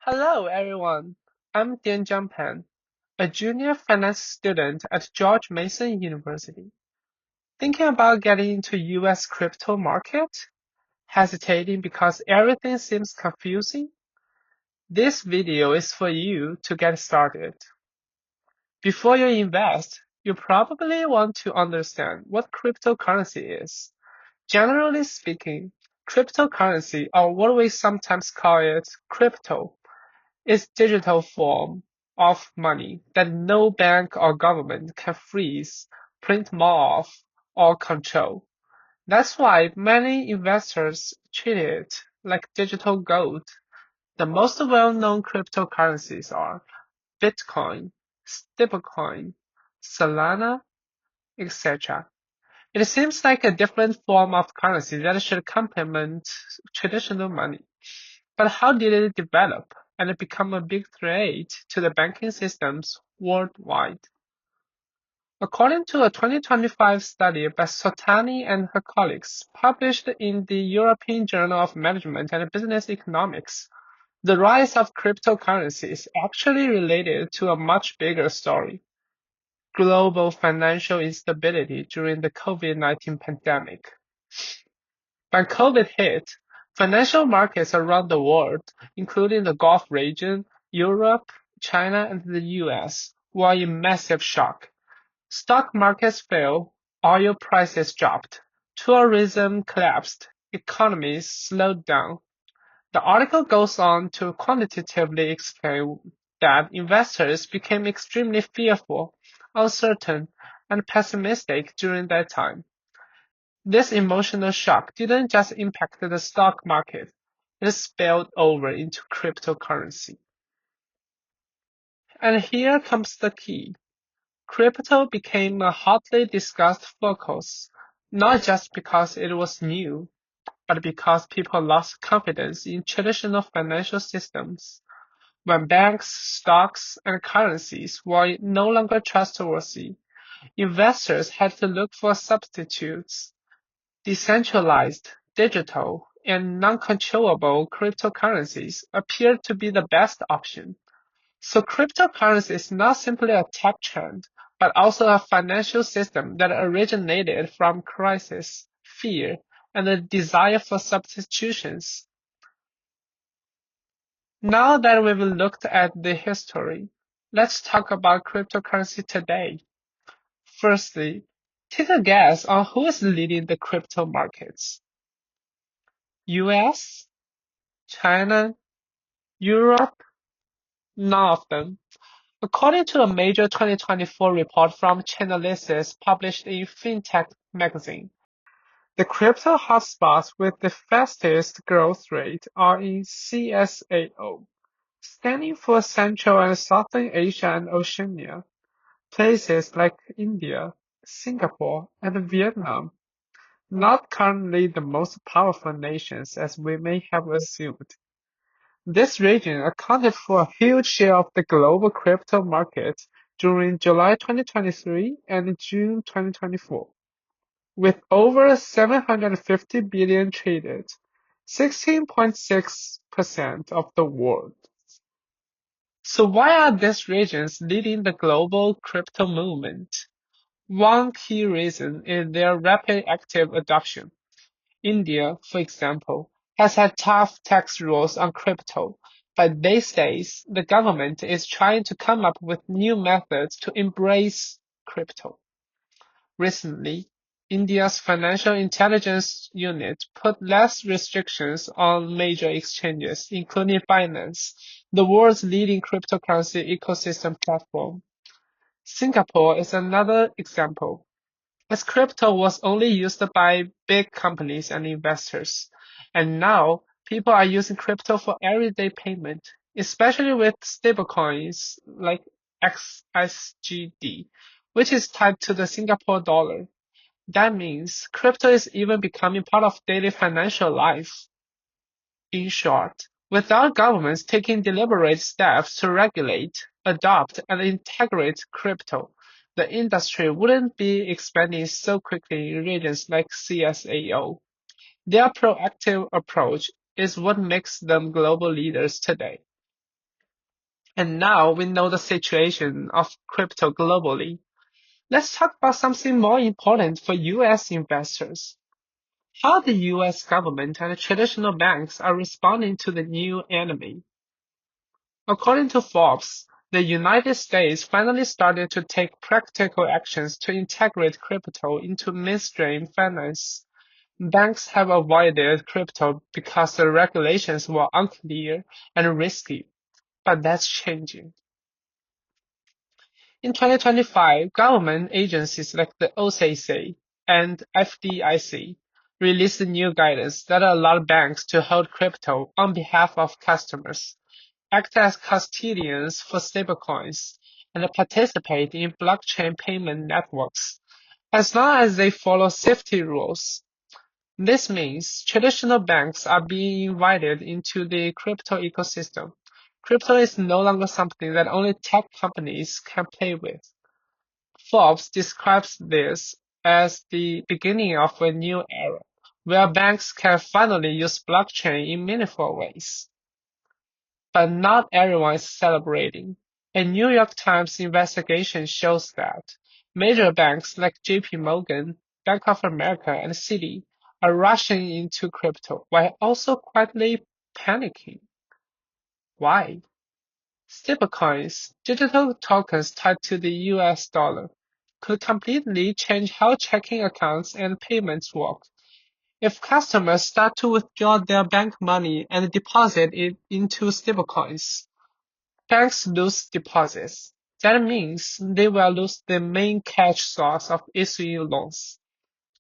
Hello, everyone. I'm Dianjiang Pan, a junior finance student at George Mason University. Thinking about getting into US crypto market? Hesitating because everything seems confusing? This video is for you to get started. Before you invest, you probably want to understand what cryptocurrency is. Generally speaking, cryptocurrency, or what we sometimes call it crypto, is digital form of money that no bank or government can freeze, print more of, or control. That's why many investors treat it like digital gold. The most well-known cryptocurrencies are Bitcoin, stablecoin, Solana, etc. It seems like a different form of currency that should complement traditional money. But how did it develop and become a big threat to the banking systems worldwide? According to a 2025 study by Sotani and her colleagues published in the European Journal of Management and Business Economics, the rise of cryptocurrency is actually related to a much bigger story: global financial instability during the COVID-19 pandemic. When COVID hit, financial markets around the world, including the Gulf region, Europe, China, and the US, were in massive shock. Stock markets fell, oil prices dropped, tourism collapsed, economies slowed down. The article goes on to quantitatively explain that investors became extremely fearful, uncertain, and pessimistic during that time. This emotional shock didn't just impact the stock market, it spilled over into cryptocurrency. And here comes the key. Crypto became a hotly discussed focus, not just because it was new, but because people lost confidence in traditional financial systems. When banks, stocks, and currencies were no longer trustworthy, investors had to look for substitutes. Decentralized, digital, and non-controllable cryptocurrencies appear to be the best option. So cryptocurrency is not simply a tech trend, but also a financial system that originated from crisis, fear, and a desire for substitutions. Now that we've looked at the history, let's talk about cryptocurrency today. Firstly, take a guess on who is leading the crypto markets. US, China, Europe, none of them. According to a major 2024 report from Chainalysis published in FinTech Magazine, the crypto hotspots with the fastest growth rate are in CSAO, standing for Central and Southern Asia and Oceania. Places like India, Singapore, and Vietnam, not currently the most powerful nations as we may have assumed. This region accounted for a huge share of the global crypto market during July 2023 and June 2024, with over 750 billion traded, 16.6% of the world. So why are these regions leading the global crypto movement? One key reason is their rapid active adoption. India, for example, has had tough tax rules on crypto, but these days the government is trying to come up with new methods to embrace crypto. Recently, India's Financial Intelligence Unit put less restrictions on major exchanges, including Binance, the world's leading cryptocurrency ecosystem platform. Singapore is another example, as crypto was only used by big companies and investors, and now people are using crypto for everyday payment, especially with stablecoins like XSGD, which is tied to the Singapore dollar. That means crypto is even becoming part of daily financial life. In short, without governments taking deliberate steps to regulate, adopt, and integrate crypto, the industry wouldn't be expanding so quickly in regions like CSAO. Their proactive approach is what makes them global leaders today. And now we know the situation of crypto globally. Let's talk about something more important for US investors. How the US government and traditional banks are responding to the new enemy. According to Forbes, the United States finally started to take practical actions to integrate crypto into mainstream finance. Banks have avoided crypto because the regulations were unclear and risky, but that's changing. In 2025, government agencies like the OCC and FDIC released new guidance that allowed banks to hold crypto on behalf of customers, act as custodians for stablecoins, and participate in blockchain payment networks, as long as they follow safety rules. This means traditional banks are being invited into the crypto ecosystem. Crypto is no longer something that only tech companies can play with. Forbes describes this as the beginning of a new era, where banks can finally use blockchain in meaningful ways. But not everyone is celebrating. A New York Times investigation shows that major banks like JP Morgan, Bank of America, and Citi are rushing into crypto while also quietly panicking. Why? Stablecoins, digital tokens tied to the US dollar, could completely change how checking accounts and payments work. If customers start to withdraw their bank money and deposit it into stablecoins, banks lose deposits. That means they will lose the main cash source of issuing loans,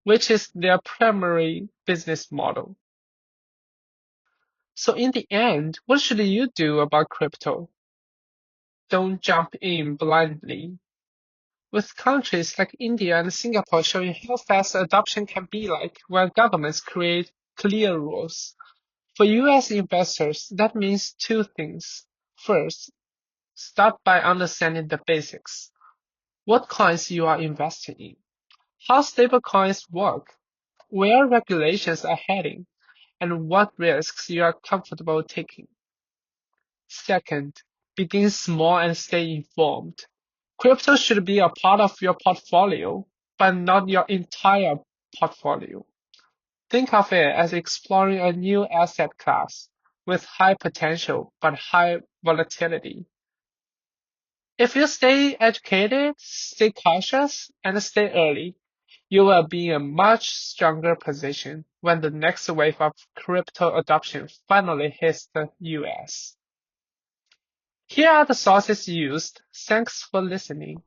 which is their primary business model. So in the end, what should you do about crypto? Don't jump in blindly. With countries like India and Singapore showing how fast adoption can be like when governments create clear rules. For US investors, that means two things. First, start by understanding the basics. What coins you are investing in, how stablecoins work, where regulations are heading, and what risks you are comfortable taking. Second, begin small and stay informed. Crypto should be a part of your portfolio, but not your entire portfolio. Think of it as exploring a new asset class with high potential but high volatility. If you stay educated, stay cautious, and stay early, you will be in a much stronger position when the next wave of crypto adoption finally hits the US. Here are the sources used. Thanks for listening.